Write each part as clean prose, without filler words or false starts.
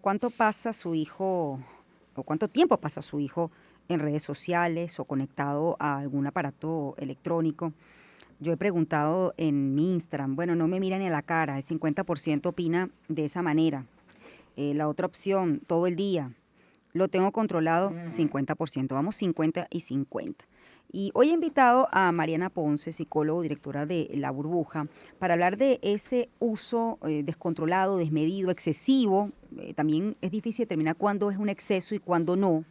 ¿Cuánto pasa su hijo o cuánto tiempo pasa su hijo en redes sociales o conectado a algún aparato electrónico? Yo he preguntado en mi Instagram, bueno, no me mira ni a la cara, el 50% opina de esa manera. La otra opción, todo el día, lo tengo controlado 50%, vamos 50 y 50. Y hoy he invitado a Mariana Ponce, psicólogo, directora de La Burbuja, para hablar de ese uso descontrolado, desmedido, excesivo. También es difícil determinar cuándo es un exceso y cuándo no,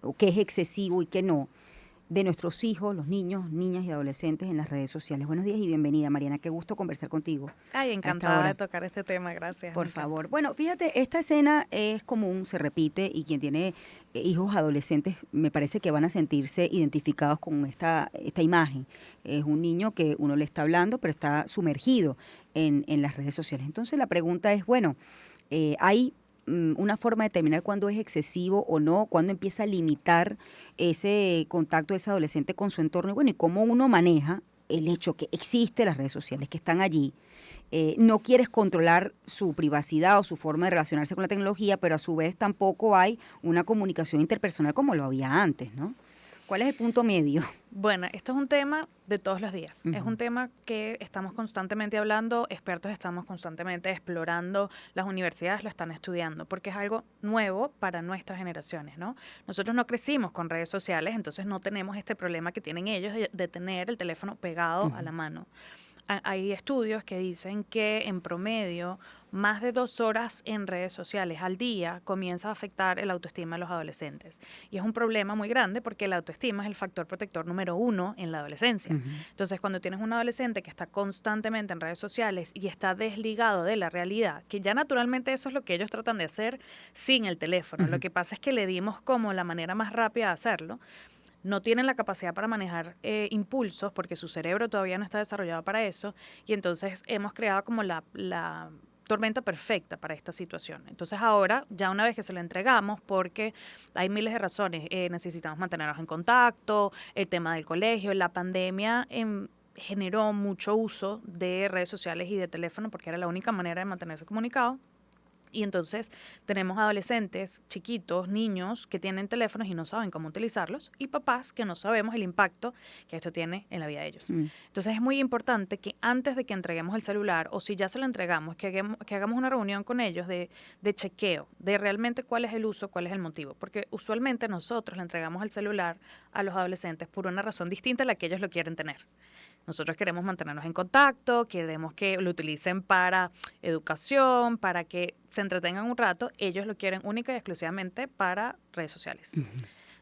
o qué es excesivo y qué no, de nuestros hijos, los niños, niñas y adolescentes en las redes sociales. Buenos días y bienvenida, Mariana. Qué gusto conversar contigo Ay, a esta encantada de hora. tocar este tema, gracias, me Por encanta. favor. Bueno, fíjate, esta escena es común, se repite, y quien tiene hijos adolescentes me parece que van a sentirse identificados con esta imagen. Es un niño que uno le está hablando, pero está sumergido en las redes sociales. Entonces la pregunta es, bueno, ¿hay una forma de determinar cuándo es excesivo o no, cuándo empieza a limitar ese contacto de ese adolescente con su entorno? Y bueno, y cómo uno maneja el hecho que existen las redes sociales, que están allí, no quieres controlar su privacidad o su forma de relacionarse con la tecnología, pero a su vez tampoco hay una comunicación interpersonal como lo había antes, ¿no? ¿Cuál es el punto medio? Bueno, esto es un tema de todos los días. Es Ujú. un tema que estamos constantemente hablando, expertos estamos constantemente explorando, las universidades lo están estudiando, porque es algo nuevo para nuestras generaciones, ¿no? Nosotros no crecimos con redes sociales, entonces no tenemos este problema que tienen ellos de tener el teléfono pegado a Ujú. la mano. Hay estudios que dicen que en promedio más de 2 horas en redes sociales al día comienza a afectar el autoestima de los adolescentes. Y es un problema muy grande porque la autoestima es el factor protector número uno en la adolescencia. Ujú. Entonces, cuando tienes un adolescente que está constantemente en redes sociales y está desligado de la realidad, que ya naturalmente eso es lo que ellos tratan de hacer sin el teléfono. Lo Ujú. que pasa es que le dimos como la manera más rápida de hacerlo, no tienen la capacidad para manejar impulsos porque su cerebro todavía no está desarrollado para eso y entonces hemos creado como la tormenta perfecta para esta situación. Entonces ahora, ya una vez que se lo entregamos, porque hay miles de razones, necesitamos mantenernos en contacto, el tema del colegio, la pandemia generó mucho uso de redes sociales y de teléfono porque era la única manera de mantenerse comunicado. Y entonces tenemos adolescentes, chiquitos, niños que tienen teléfonos y no saben cómo utilizarlos y papás que no sabemos el impacto que esto tiene en la vida de ellos. Mm. Entonces es muy importante que antes de que entreguemos el celular o si ya se lo entregamos, que hagamos una reunión con ellos de chequeo, de realmente cuál es el uso, cuál es el motivo. Porque usualmente nosotros le entregamos el celular a los adolescentes por una razón distinta a la que ellos lo quieren tener. Nosotros queremos mantenernos en contacto, queremos que lo utilicen para educación, para que se entretengan un rato. Ellos lo quieren única y exclusivamente para redes sociales. Ujú.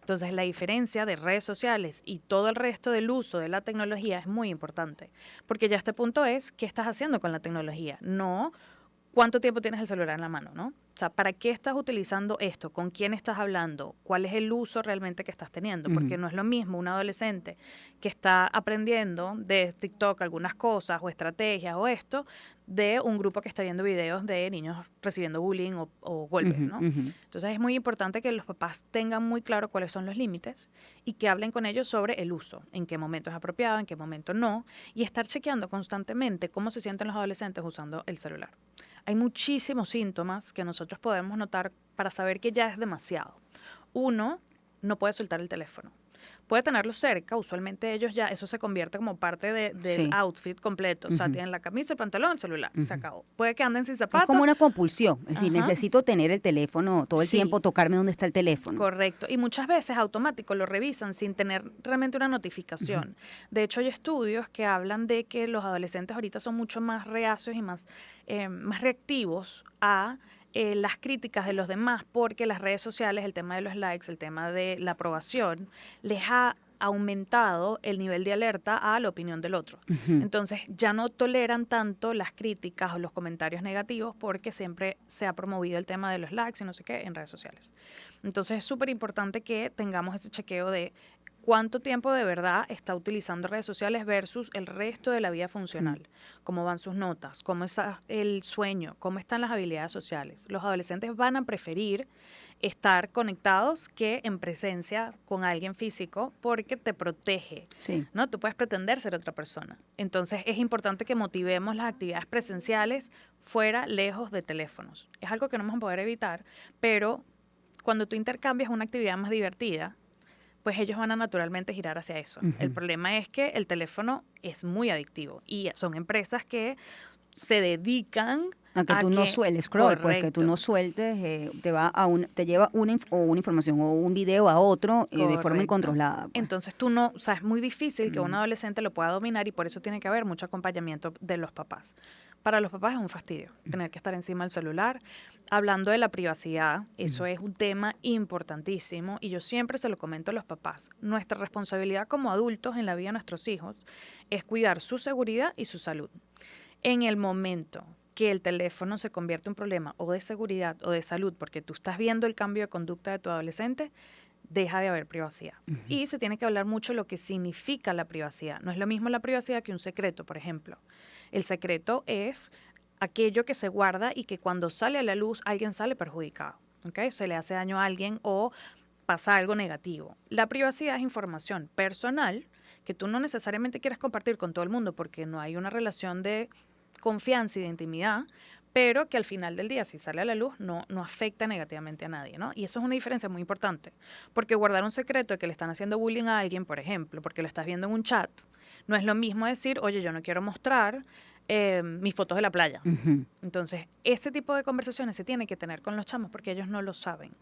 Entonces, la diferencia de redes sociales y todo el resto del uso de la tecnología es muy importante, porque ya este punto es qué estás haciendo con la tecnología, no cuánto tiempo tienes el celular en la mano, ¿no? O sea, ¿para qué estás utilizando esto? ¿Con quién estás hablando? ¿Cuál es el uso realmente que estás teniendo? Porque Ujú. no es lo mismo un adolescente que está aprendiendo de TikTok algunas cosas o estrategias o esto, de un grupo que está viendo videos de niños recibiendo bullying o golpes, Ujú. ¿no? Ujú. Entonces es muy importante que los papás tengan muy claro cuáles son los límites y que hablen con ellos sobre el uso, en qué momento es apropiado, en qué momento no, y estar chequeando constantemente cómo se sienten los adolescentes usando el celular. Hay muchísimos síntomas que nosotros podemos notar para saber que ya es demasiado. Uno, no puede soltar el teléfono. Puede tenerlo cerca, usualmente ellos ya, eso se convierte como parte del Sí. outfit completo. O sea, Ujú. tienen la camisa, el pantalón, el celular, se Ujú. acabó. Puede que anden sin Es como zapatos, una compulsión, es decir, ajá, necesito tener el teléfono todo el sí, tiempo, tocarme dónde está el teléfono. correcto. Y muchas veces automático lo revisan sin tener realmente una Ujú. notificación. De hecho, hay estudios que hablan de que los adolescentes ahorita son mucho más reacios y más reactivos a las críticas de los demás, porque las redes sociales, el tema de los likes, el tema de la aprobación, les ha aumentado el nivel de alerta a la opinión del otro. Ujú. Entonces ya no toleran tanto las críticas o los comentarios negativos porque siempre se ha promovido el tema de los likes y no sé qué en redes sociales. Entonces es súper importante que tengamos ese chequeo de cuánto tiempo de verdad está utilizando redes sociales versus el resto de la vida funcional, cómo van sus notas, cómo está el sueño, cómo están las habilidades sociales. Los adolescentes van a preferir estar conectados que en presencia con alguien físico porque te protege, Sí. ¿no? Tú puedes pretender ser otra persona. Entonces es importante que motivemos las actividades presenciales fuera, lejos de teléfonos. Es algo que no vamos a poder evitar, pero cuando tú intercambias una actividad más divertida, pues ellos van a naturalmente girar hacia eso. El problema es que el teléfono es muy adictivo y son empresas que se dedican A que a tú no que, sueltes scroll, pues que tú correcto, no sueltes, te lleva o una información o un video a otro de forma correcto. incontrolada, pues. Entonces tú no, o sea, es muy difícil que un adolescente lo pueda dominar y por eso tiene que haber mucho acompañamiento de los papás. Para los papás es un fastidio tener que estar encima del celular. Hablando de la privacidad, eso es un tema importantísimo y yo siempre se lo comento a los papás. Nuestra responsabilidad como adultos en la vida de nuestros hijos es cuidar su seguridad y su salud. En el momento que el teléfono se convierte en un problema o de seguridad o de salud porque tú estás viendo el cambio de conducta de tu adolescente, deja de haber privacidad. Y se tiene que hablar mucho de lo que significa la privacidad. No es lo mismo la privacidad que un secreto, por ejemplo. El secreto es aquello que se guarda y que cuando sale a la luz alguien sale perjudicado. ¿Okay? Se le hace daño a alguien o pasa algo negativo. La privacidad es información personal que tú no necesariamente quieres compartir con todo el mundo porque no hay una relación de confianza y de intimidad, pero que al final del día, si sale a la luz, no afecta negativamente a nadie, ¿no? Y eso es una diferencia muy importante, porque guardar un secreto de que le están haciendo bullying a alguien, por ejemplo, porque lo estás viendo en un chat, no es lo mismo decir, oye, yo no quiero mostrar mis fotos de la playa. Entonces, ese tipo de conversaciones se tiene que tener con los chamos porque ellos no lo saben.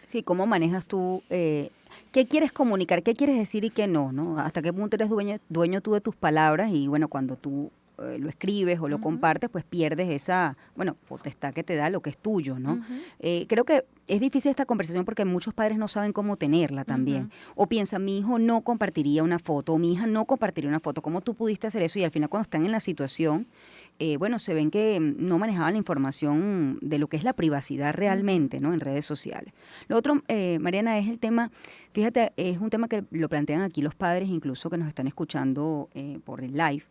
Sí, ¿cómo manejas tú? ¿Qué quieres comunicar? ¿Qué quieres decir y qué no? ¿No? ¿Hasta qué punto eres dueño tú de tus palabras? Y bueno, cuando tú lo escribes o lo compartes, pues pierdes esa, bueno, potestad que te da lo que es tuyo, ¿no? Creo que es difícil esta conversación porque muchos padres no saben cómo tenerla también. O piensan, mi hijo no compartiría una foto, o mi hija no compartiría una foto. ¿Cómo tú pudiste hacer eso? Y al final cuando están en la situación, bueno, se ven que no manejaban la información de lo que es la privacidad realmente, ¿no? En redes sociales. Lo otro, Mariana, es el tema, fíjate, es un tema que lo plantean aquí los padres, incluso que nos están escuchando por el live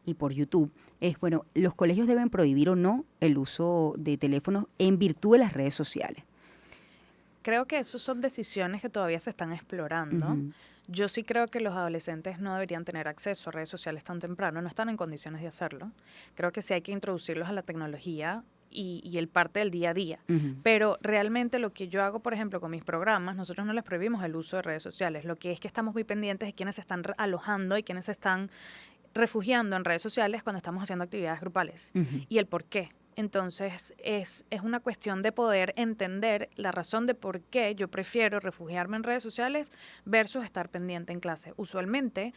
y por YouTube, es, bueno, los colegios deben prohibir o no el uso de teléfonos en virtud de las redes sociales. Creo que esas son decisiones que todavía se están explorando. Yo sí creo que los adolescentes no deberían tener acceso a redes sociales tan temprano, no están en condiciones de hacerlo. Creo que sí hay que introducirlos a la tecnología y el parte del día a día. Pero realmente lo que yo hago, por ejemplo, con mis programas, nosotros no les prohibimos el uso de redes sociales. Lo que es que estamos muy pendientes de quiénes se están alojando y quiénes se están refugiando en redes sociales cuando estamos haciendo actividades grupales y el por qué. Entonces, es una cuestión de poder entender la razón de por qué yo prefiero refugiarme en redes sociales versus estar pendiente en clase. Usualmente,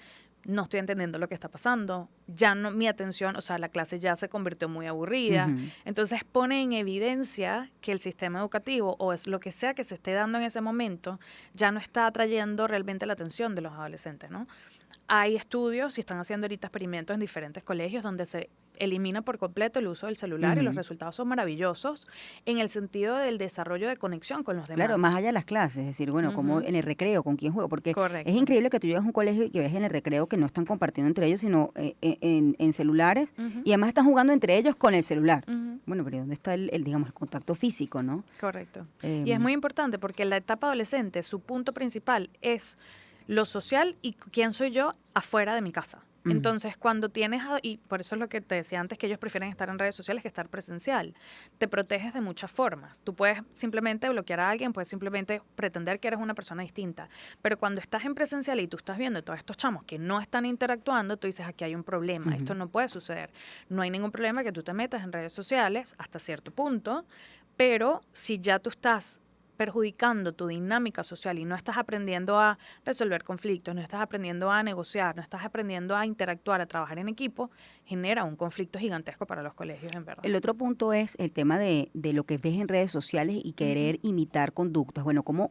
no estoy entendiendo lo que está pasando, ya no, mi atención, o sea, la clase ya se convirtió muy aburrida. Entonces, pone en evidencia que el sistema educativo o es lo que sea que se esté dando en ese momento ya no está atrayendo realmente la atención de los adolescentes, ¿no? Hay estudios y están haciendo ahorita experimentos en diferentes colegios donde se elimina por completo el uso del celular y los resultados son maravillosos en el sentido del desarrollo de conexión con los Claro, demás. más allá de las clases, es decir, bueno, como en el recreo, con quién juego, porque es Correcto. increíble que tú llegas a un colegio y que ves en el recreo que no están compartiendo entre ellos, sino en celulares, y además están jugando entre ellos con el celular. Bueno, pero ¿dónde está digamos, el contacto físico, no? Correcto. Y es muy importante porque en la etapa adolescente su punto principal es lo social y quién soy yo afuera de mi casa. Entonces, cuando tienes, y por eso es lo que te decía antes, que ellos prefieren estar en redes sociales que estar presencial, te proteges de muchas formas. Tú puedes simplemente bloquear a alguien, puedes simplemente pretender que eres una persona distinta, pero cuando estás en presencial y tú estás viendo todos estos chamos que no están interactuando, tú dices, aquí hay un problema, esto no puede suceder. No hay ningún problema que tú te metas en redes sociales hasta cierto punto, pero si ya tú estás perjudicando tu dinámica social y no estás aprendiendo a resolver conflictos, no estás aprendiendo a negociar, no estás aprendiendo a interactuar, a trabajar en equipo, genera un conflicto gigantesco para los colegios, en verdad. El otro punto es el tema de lo que ves en redes sociales y querer imitar conductas. Bueno, ¿cómo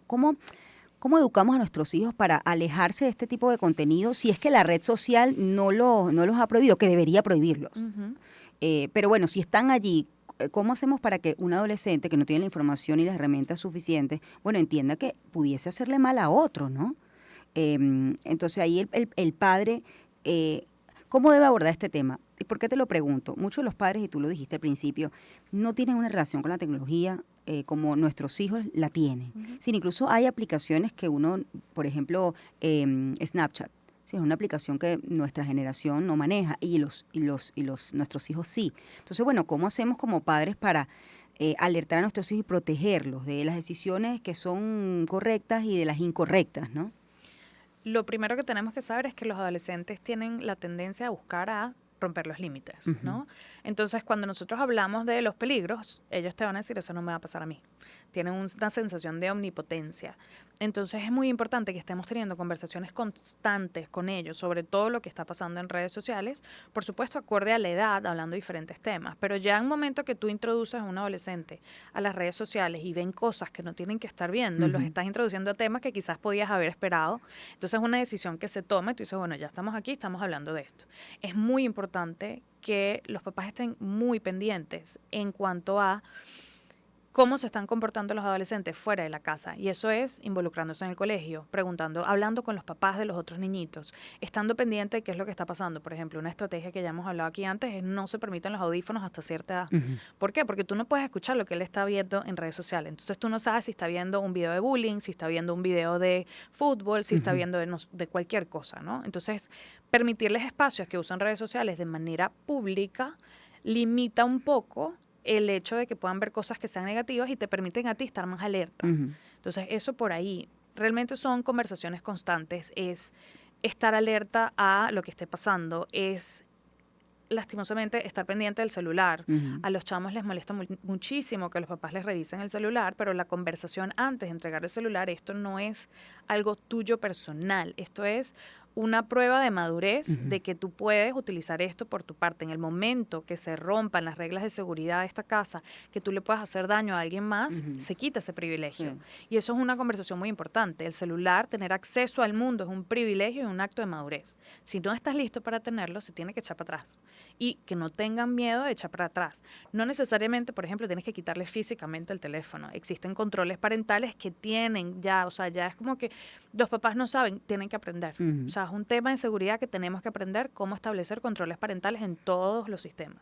educamos a nuestros hijos para alejarse de este tipo de contenido si es que la red social no los ha prohibido, que debería prohibirlos? Pero bueno, si están allí, ¿cómo hacemos para que un adolescente que no tiene la información y las herramientas suficientes, bueno, entienda que pudiese hacerle mal a otro, ¿no? Entonces ahí el padre, ¿cómo debe abordar este tema? ¿Y por qué te lo pregunto? Muchos de los padres, y tú lo dijiste al principio, no tienen una relación con la tecnología como nuestros hijos la tienen. Sin incluso hay aplicaciones que uno, por ejemplo, Snapchat. Sí, es una aplicación que nuestra generación no maneja y nuestros hijos sí. Entonces, bueno, ¿cómo hacemos como padres para alertar a nuestros hijos y protegerlos de las decisiones que son correctas y de las incorrectas, ¿no? Lo primero que tenemos que saber es que los adolescentes tienen la tendencia a buscar a romper los límites, ¿no? Entonces, cuando nosotros hablamos de los peligros, ellos te van a decir, eso no me va a pasar a mí. Tienen una sensación de omnipotencia. Entonces, es muy importante que estemos teniendo conversaciones constantes con ellos sobre todo lo que está pasando en redes sociales, por supuesto, acorde a la edad, hablando de diferentes temas, pero ya en un momento que tú introduces a un adolescente a las redes sociales y ven cosas que no tienen que estar viendo, los estás introduciendo a temas que quizás podías haber esperado. Entonces, es una decisión que se toma y tú dices, bueno, ya estamos aquí, estamos hablando de esto. Es muy importante que los papás estén muy pendientes en cuanto a cómo se están comportando los adolescentes fuera de la casa. Y eso es involucrándose en el colegio, preguntando, hablando con los papás de los otros niñitos, estando pendiente de qué es lo que está pasando. Por ejemplo, una estrategia que ya hemos hablado aquí antes es no se permiten los audífonos hasta cierta edad. ¿Por qué? Porque tú no puedes escuchar lo que él está viendo en redes sociales. Entonces tú no sabes si está viendo un video de bullying, si está viendo un video de fútbol, si está viendo de cualquier cosa, ¿no? Entonces, permitirles espacios que usan redes sociales de manera pública limita un poco el hecho de que puedan ver cosas que sean negativas y te permiten a ti estar más alerta. Entonces, eso por ahí. Realmente son conversaciones constantes, es estar alerta a lo que esté pasando, es lastimosamente estar pendiente del celular. A los chamos les molesta muchísimo que los papás les revisen el celular, pero la conversación antes de entregar el celular, esto no es algo tuyo personal, esto es una prueba de madurez de que tú puedes utilizar esto por tu parte. En el momento que se rompan las reglas de seguridad de esta casa, que tú le puedas hacer daño a alguien más, se quita ese privilegio. Sí. Y eso es una conversación muy importante. El celular, tener acceso al mundo es un privilegio y un acto de madurez. Si no estás listo para tenerlo, se tiene que echar para atrás. Y que no tengan miedo de echar para atrás. No necesariamente, por ejemplo, tienes que quitarle físicamente el teléfono. Existen controles parentales que tienen ya, o sea, ya es como que los papás no saben, tienen que aprender. O sea, es un tema de seguridad que tenemos que aprender cómo establecer controles parentales en todos los sistemas.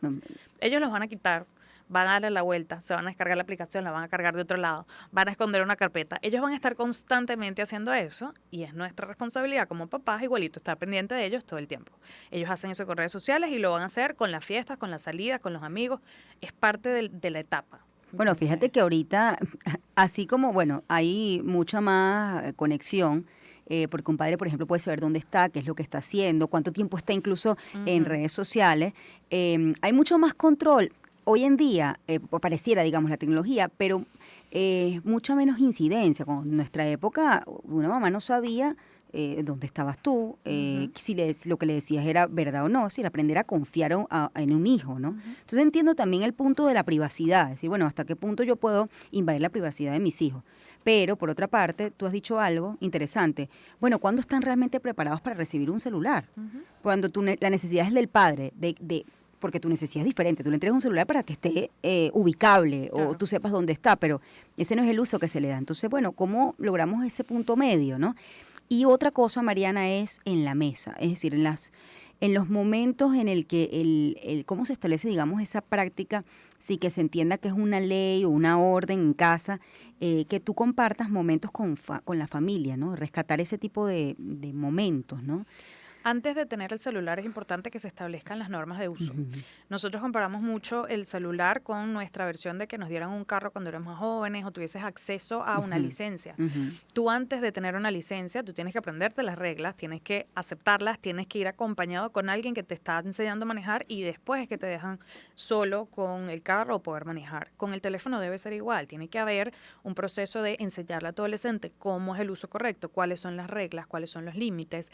Ellos los van a quitar, van a darle la vuelta, se van a descargar la aplicación, la van a cargar de otro lado, van a esconder una carpeta. Ellos van a estar constantemente haciendo eso y es nuestra responsabilidad como papás igualito estar pendiente de ellos todo el tiempo. Ellos hacen eso con redes sociales y lo van a hacer con las fiestas, con las salidas, con los amigos. Es parte de la etapa. Bueno, fíjate que ahorita, así como, bueno, hay mucha más conexión, porque un padre, por ejemplo, puede saber dónde está, qué es lo que está haciendo, cuánto tiempo está incluso en redes sociales. Hay mucho más control. Hoy en día, pareciera, digamos, la tecnología, pero mucha menos incidencia. Con nuestra época, una mamá no sabía dónde estabas tú, si lo que le decías era verdad o no, si aprender a confiar en un hijo, ¿no? Entonces entiendo también el punto de la privacidad, es decir, bueno, hasta qué punto yo puedo invadir la privacidad de mis hijos. Pero, por otra parte, tú has dicho algo interesante. Bueno, ¿cuándo están realmente preparados para recibir un celular? Cuando la necesidad es del padre, porque tu necesidad es diferente. Tú le entregas un celular para que esté ubicable o tú sepas dónde está, pero ese no es el uso que se le da. Entonces, bueno, ¿cómo logramos ese punto medio, no? Y otra cosa, Mariana, es en la mesa, es decir, en los momentos en el que cómo se establece, digamos, esa práctica, sí que se entienda que es una ley o una orden en casa, que tú compartas momentos con la familia, ¿no? Rescatar ese tipo de momentos, ¿no? Antes de tener el celular es importante que se establezcan las normas de uso. Nosotros comparamos mucho el celular con nuestra versión de que nos dieran un carro cuando éramos jóvenes o tuvieses acceso a una licencia. Tú antes de tener una licencia, tú tienes que aprenderte las reglas, tienes que aceptarlas, tienes que ir acompañado con alguien que te está enseñando a manejar y después es que te dejan solo con el carro o poder manejar. Con el teléfono debe ser igual, tiene que haber un proceso de enseñarle a tu adolescente cómo es el uso correcto, cuáles son las reglas, cuáles son los límites,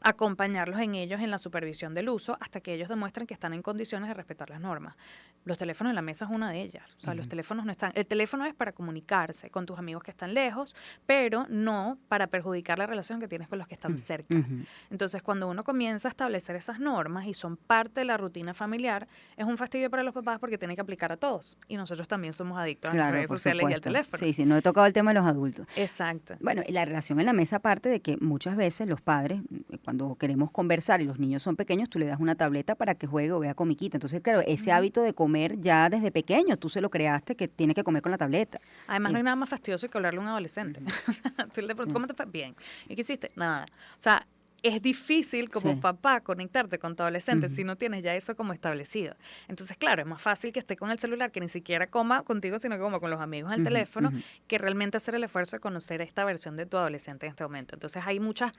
acompañarlos en ellos en la supervisión del uso hasta que ellos demuestren que están en condiciones de respetar las normas. Los teléfonos en la mesa es una de ellas. O sea, los Ujú. teléfonos no están. El teléfono es para comunicarse con tus amigos que están lejos, pero no para perjudicar la relación que tienes con los que están cerca. Ujú. Entonces, cuando uno comienza a establecer esas normas y son parte de la rutina familiar, es un fastidio para los papás porque tienen que aplicar a todos. Y nosotros también somos adictos a las Claro, redes por sociales y al supuesto. teléfono. Sí, sí, no he tocado el tema de los adultos. Exacto. Bueno, y la relación en la mesa aparte de que muchas veces los padres, cuando queremos conversar y los niños son pequeños, tú le das una tableta para que juegue o vea comiquita. Entonces, claro, ese Ujú. hábito de comer ya desde pequeño, tú se lo creaste que tiene que comer con la tableta. Además, no Sí. hay nada más fastidioso que hablarle a un adolescente. Ujú. O sea, tú le preguntas, Sí. ¿cómo te fue? Bien. ¿Y qué hiciste? Nada. O sea, es difícil como Sí. papá conectarte con tu adolescente Ujú. si no tienes ya eso como establecido. Entonces, claro, es más fácil que esté con el celular, que ni siquiera coma contigo, sino que coma con los amigos en el Ujú. teléfono, Ujú. que realmente hacer el esfuerzo de conocer esta versión de tu adolescente en este momento. Entonces, hay muchos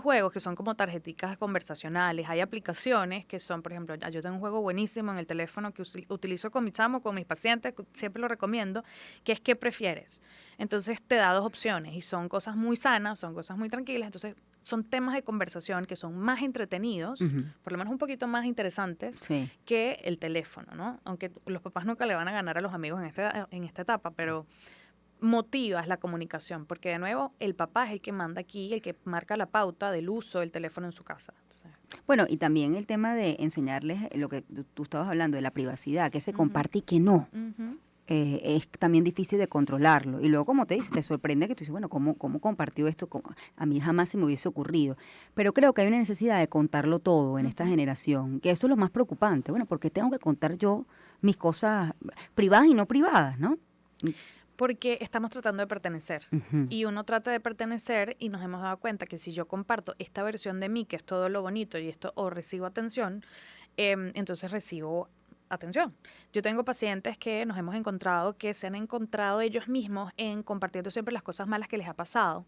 juegos que son como tarjeticas conversacionales, hay aplicaciones que son, por ejemplo, yo tengo un juego buenísimo en el teléfono que utilizo con mi chamo, con mis pacientes, que siempre lo recomiendo, que es ¿qué prefieres? Entonces te da dos opciones y son cosas muy sanas, son cosas muy tranquilas, entonces son temas de conversación que son más entretenidos, Ujú. por lo menos un poquito más interesantes Sí. que el teléfono, ¿no? Aunque los papás nunca le van a ganar a los amigos en esta etapa, pero motivas la comunicación, porque de nuevo el papá es el que manda aquí, el que marca la pauta del uso del teléfono en su casa. Entonces, Bueno, y también el tema de enseñarles lo que tú estabas hablando de la privacidad, que se ujú, comparte y que no. ujú. Es también difícil de controlarlo. Y luego, como te dices, te sorprende que tú dices, bueno, ¿cómo compartió esto? A mí jamás se me hubiese ocurrido. Pero creo que hay una necesidad de contarlo todo en esta Ujú. generación, que eso es lo más preocupante. Bueno, porque tengo que contar yo mis cosas privadas y no privadas, ¿no? Porque estamos tratando de pertenecer. Ujú. Y uno trata de pertenecer y nos hemos dado cuenta que si yo comparto esta versión de mí, que es todo lo bonito y esto, o recibo atención, entonces recibo atención. Yo tengo pacientes que nos hemos encontrado, que se han encontrado ellos mismos en compartiendo siempre las cosas malas que les ha pasado,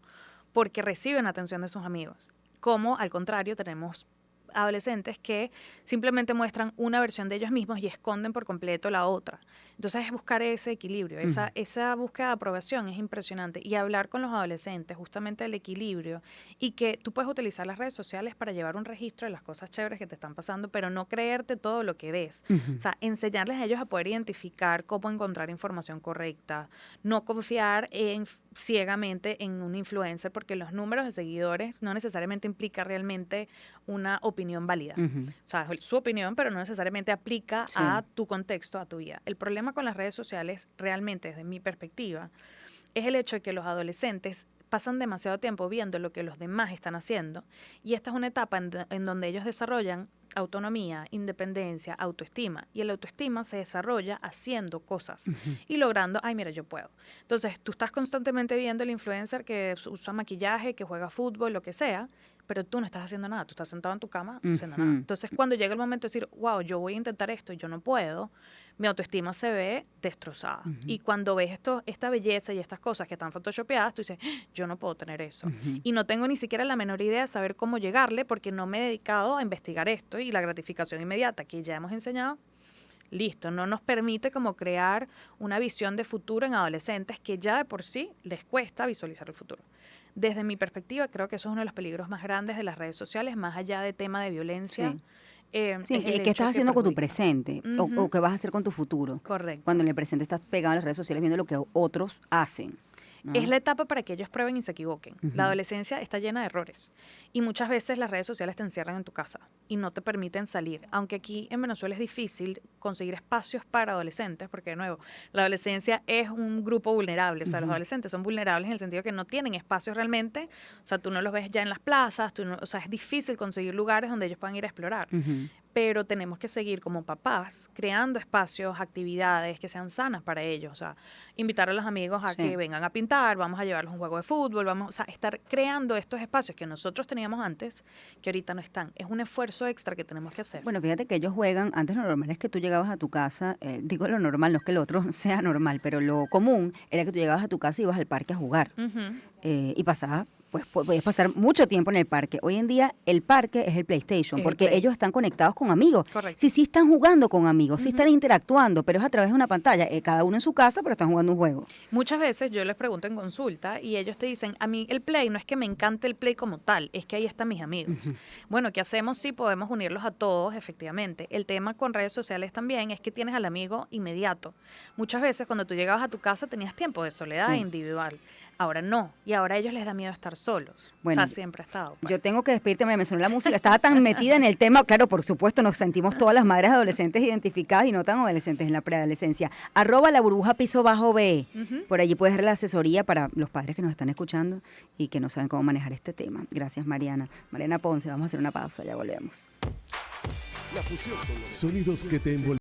porque reciben atención de sus amigos. Como al contrario, tenemos adolescentes que simplemente muestran una versión de ellos mismos y esconden por completo la otra. Entonces es buscar ese equilibrio, Ujú. esa búsqueda de aprobación es impresionante y hablar con los adolescentes justamente del equilibrio y que tú puedes utilizar las redes sociales para llevar un registro de las cosas chéveres que te están pasando, pero no creerte todo lo que ves. Ujú. O sea, enseñarles a ellos a poder identificar cómo encontrar información correcta, no confiar ciegamente en un influencer porque los números de seguidores no necesariamente implica realmente una opinión válida. Ujú. O sea, es su opinión, pero no necesariamente aplica a Sí. tu contexto, a tu vida. El problema con las redes sociales, realmente desde mi perspectiva, es el hecho de que los adolescentes pasan demasiado tiempo viendo lo que los demás están haciendo y esta es una etapa en donde ellos desarrollan autonomía, independencia, autoestima y el autoestima se desarrolla haciendo cosas Ujú. y logrando, ay mira, yo puedo. Entonces, tú estás constantemente viendo el influencer que usa maquillaje, que juega fútbol, lo que sea, pero tú no estás haciendo nada, tú estás sentado en tu cama haciendo nada. Ujú. Entonces, cuando llega el momento de decir, wow, yo voy a intentar esto y yo no puedo, mi autoestima se ve destrozada. Ujú. Y cuando ves esta belleza y estas cosas que están photoshopeadas, tú dices, "Ah, yo no puedo tener eso. Ujú. Y no tengo ni siquiera la menor idea de saber cómo llegarle porque no me he dedicado a investigar esto y la gratificación inmediata que ya hemos enseñado, listo, no nos permite como crear una visión de futuro en adolescentes que ya de por sí les cuesta visualizar el futuro. Desde mi perspectiva, creo que eso es uno de los peligros más grandes de las redes sociales, más allá de tema de violencia, Sí. Sí, es el ¿qué hecho estás de que haciendo con tu perjudica. presente? O Ujú, qué vas a hacer con tu futuro? Cuando correcto. en el presente estás pegado a las redes sociales viendo lo que otros hacen, Es ¿no? la etapa para que ellos prueben y se equivoquen. La Ujú. adolescencia está llena de errores y muchas veces las redes sociales te encierran en tu casa y no te permiten salir. Aunque aquí en Venezuela es difícil conseguir espacios para adolescentes, porque de nuevo, la adolescencia es un grupo vulnerable. O sea, los Ujú. adolescentes son vulnerables en el sentido que no tienen espacios realmente. O sea, tú no los ves ya en las plazas, o sea, es difícil conseguir lugares donde ellos puedan ir a explorar, Ujú. pero tenemos que seguir como papás creando espacios, actividades que sean sanas para ellos. O sea, invitar a los amigos a que Sí. vengan a pintar, vamos a llevarlos a un juego de fútbol, vamos, o sea, estar creando estos espacios que nosotros teníamos antes, que ahorita no están. Es un esfuerzo extra que tenemos que hacer. Bueno, fíjate que ellos juegan, antes lo normal es que tú llegabas a tu casa, digo lo normal, no es que el otro sea normal, pero lo común era que tú llegabas a tu casa y ibas al parque a jugar Ujú. y pasabas pues puedes pasar mucho tiempo en el parque. Hoy en día el parque es el PlayStation, Es el porque Play. ellos están conectados con amigos. Correcto. Sí están jugando con amigos, sí están interactuando, pero es a través de una pantalla. Cada uno en su casa, pero están jugando un juego. Muchas veces yo les pregunto en consulta y ellos te dicen, a mí el Play no es que me encante el Play como tal, es que ahí están mis amigos. Bueno, ¿qué hacemos? Sí, podemos unirlos a todos, efectivamente. El tema con redes sociales también es que tienes al amigo inmediato. Muchas veces cuando tú llegabas a tu casa tenías tiempo de soledad Sí. individual. Ahora no, y ahora a ellos les da miedo estar solos. Bueno, o sea, siempre ha estado. pues. Yo tengo que despedirte, me sonó la música, estaba tan metida en el tema, claro, por supuesto, nos sentimos todas las madres adolescentes identificadas y no tan adolescentes en la preadolescencia. @la burbuja_B, Ujú. por allí puedes dar la asesoría para los padres que nos están escuchando y que no saben cómo manejar este tema. Gracias, Mariana. Mariana Ponce, vamos a hacer una pausa, ya volvemos. La fusión con los sonidos que te envuelven.